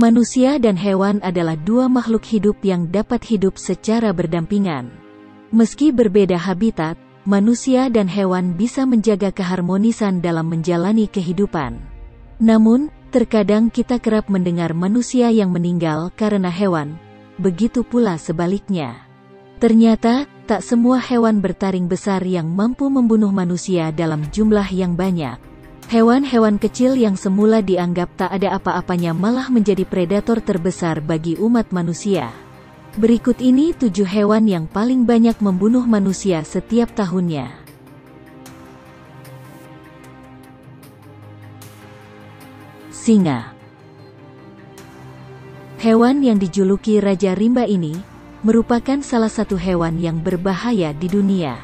Manusia dan hewan adalah dua makhluk hidup yang dapat hidup secara berdampingan. Meski berbeda habitat, manusia dan hewan bisa menjaga keharmonisan dalam menjalani kehidupan. Namun, terkadang kita kerap mendengar manusia yang meninggal karena hewan, begitu pula sebaliknya. Ternyata, tak semua hewan bertaring besar yang mampu membunuh manusia dalam jumlah yang banyak. Hewan-hewan kecil yang semula dianggap tak ada apa-apanya malah menjadi predator terbesar bagi umat manusia. Berikut ini 7 hewan yang paling banyak membunuh manusia setiap tahunnya. Singa. Hewan yang dijuluki Raja Rimba ini merupakan salah satu hewan yang berbahaya di dunia.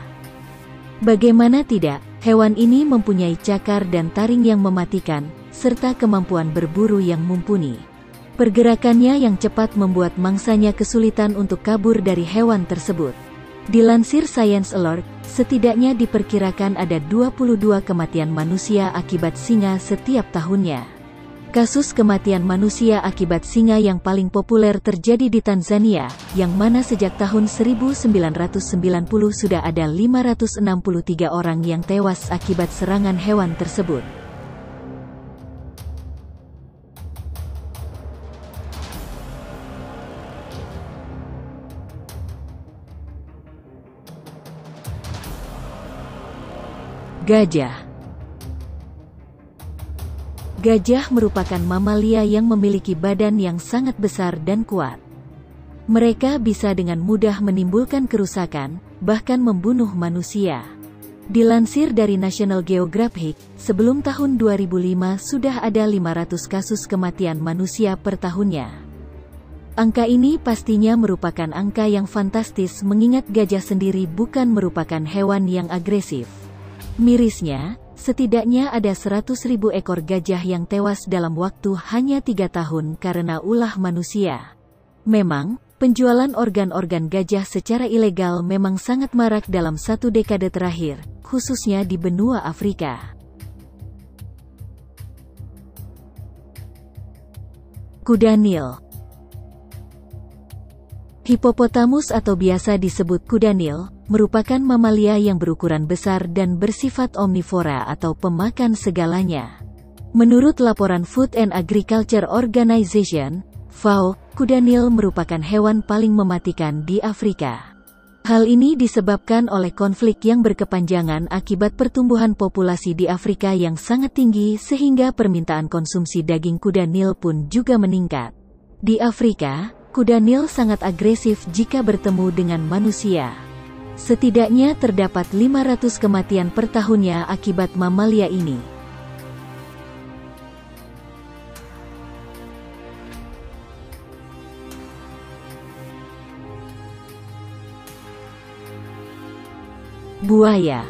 Bagaimana tidak, hewan ini mempunyai cakar dan taring yang mematikan, serta kemampuan berburu yang mumpuni. Pergerakannya yang cepat membuat mangsanya kesulitan untuk kabur dari hewan tersebut. Dilansir Science Alert, setidaknya diperkirakan ada 22 kematian manusia akibat singa setiap tahunnya. Kasus kematian manusia akibat singa yang paling populer terjadi di Tanzania, yang mana sejak tahun 1990 sudah ada 563 orang yang tewas akibat serangan hewan tersebut. Gajah. Gajah merupakan mamalia yang memiliki badan yang sangat besar dan kuat. Mereka bisa dengan mudah menimbulkan kerusakan, bahkan membunuh manusia. Dilansir dari National Geographic, sebelum tahun 2005 sudah ada 500 kasus kematian manusia per tahunnya. Angka ini pastinya merupakan angka yang fantastis mengingat gajah sendiri bukan merupakan hewan yang agresif. Mirisnya, setidaknya ada 100.000 ekor gajah yang tewas dalam waktu hanya 3 tahun karena ulah manusia. Memang, penjualan organ-organ gajah secara ilegal memang sangat marak dalam 1 dekade terakhir, khususnya di benua Afrika. Kuda Nil. Hippopotamus atau biasa disebut kuda Nil, merupakan mamalia yang berukuran besar dan bersifat omnivora atau pemakan segalanya. Menurut laporan Food and Agriculture Organization, FAO, kuda Nil merupakan hewan paling mematikan di Afrika. Hal ini disebabkan oleh konflik yang berkepanjangan akibat pertumbuhan populasi di Afrika yang sangat tinggi sehingga permintaan konsumsi daging kuda Nil pun juga meningkat. Di Afrika, kuda Nil sangat agresif jika bertemu dengan manusia. Setidaknya terdapat 500 kematian per tahunnya akibat mamalia ini. Buaya.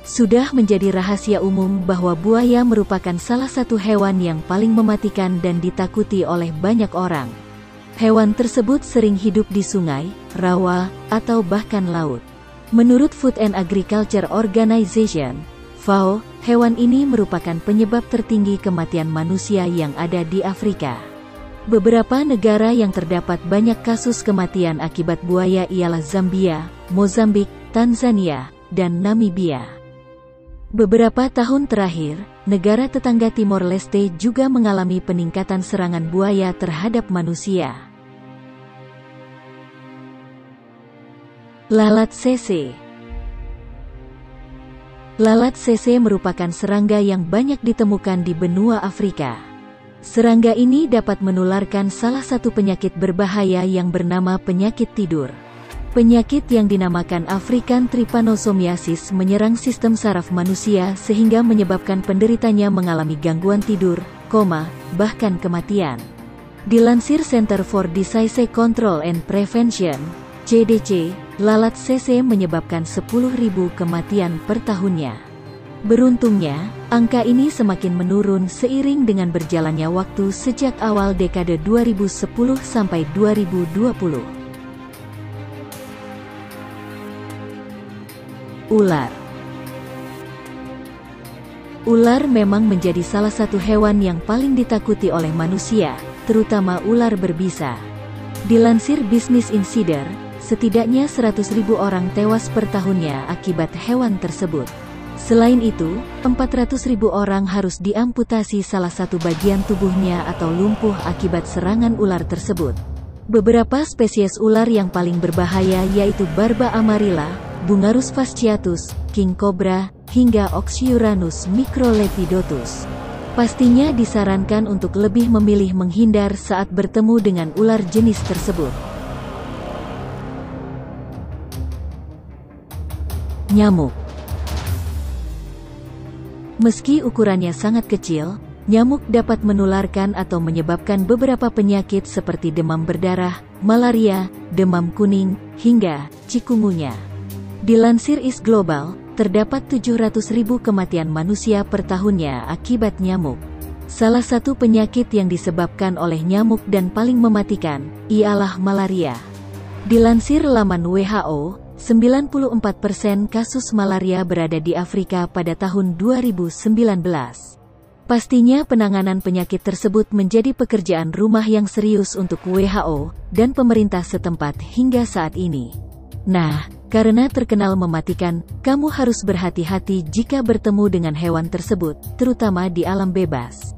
Sudah menjadi rahasia umum bahwa buaya merupakan salah satu hewan yang paling mematikan dan ditakuti oleh banyak orang. Hewan tersebut sering hidup di sungai, rawa, atau bahkan laut. Menurut Food and Agriculture Organization, FAO, hewan ini merupakan penyebab tertinggi kematian manusia yang ada di Afrika. Beberapa negara yang terdapat banyak kasus kematian akibat buaya ialah Zambia, Mozambik, Tanzania, dan Namibia. Beberapa tahun terakhir, negara tetangga Timor Leste juga mengalami peningkatan serangan buaya terhadap manusia. Lalat sese. Lalat sese merupakan serangga yang banyak ditemukan di benua Afrika. Serangga ini dapat menularkan salah satu penyakit berbahaya yang bernama penyakit tidur. Penyakit yang dinamakan African Trypanosomiasis menyerang sistem saraf manusia sehingga menyebabkan penderitanya mengalami gangguan tidur, koma, bahkan kematian. Dilansir Center for Disease Control and Prevention, CDC, lalat sese menyebabkan 10.000 kematian per tahunnya. Beruntungnya, angka ini semakin menurun seiring dengan berjalannya waktu sejak awal dekade 2010 sampai 2020. Ular. Ular memang menjadi salah satu hewan yang paling ditakuti oleh manusia, terutama ular berbisa. Dilansir Business Insider, setidaknya 100.000 orang tewas per tahunnya akibat hewan tersebut. Selain itu, 400.000 orang harus diamputasi salah satu bagian tubuhnya atau lumpuh akibat serangan ular tersebut. Beberapa spesies ular yang paling berbahaya yaitu Barba amarilla, Bungarus fasciatus, king cobra, hingga Oxyuranus microlepidotus. Pastinya disarankan untuk lebih memilih menghindar saat bertemu dengan ular jenis tersebut. Nyamuk. Meski ukurannya sangat kecil, nyamuk dapat menularkan atau menyebabkan beberapa penyakit seperti demam berdarah, malaria, demam kuning, hingga chikungunya. Dilansir IS Global, terdapat 700.000 kematian manusia per tahunnya akibat nyamuk. Salah satu penyakit yang disebabkan oleh nyamuk dan paling mematikan, ialah malaria. Dilansir laman WHO, 94% kasus malaria berada di Afrika pada tahun 2019. Pastinya penanganan penyakit tersebut menjadi pekerjaan rumah yang serius untuk WHO dan pemerintah setempat hingga saat ini. Nah, karena terkenal mematikan, kamu harus berhati-hati jika bertemu dengan hewan tersebut, terutama di alam bebas.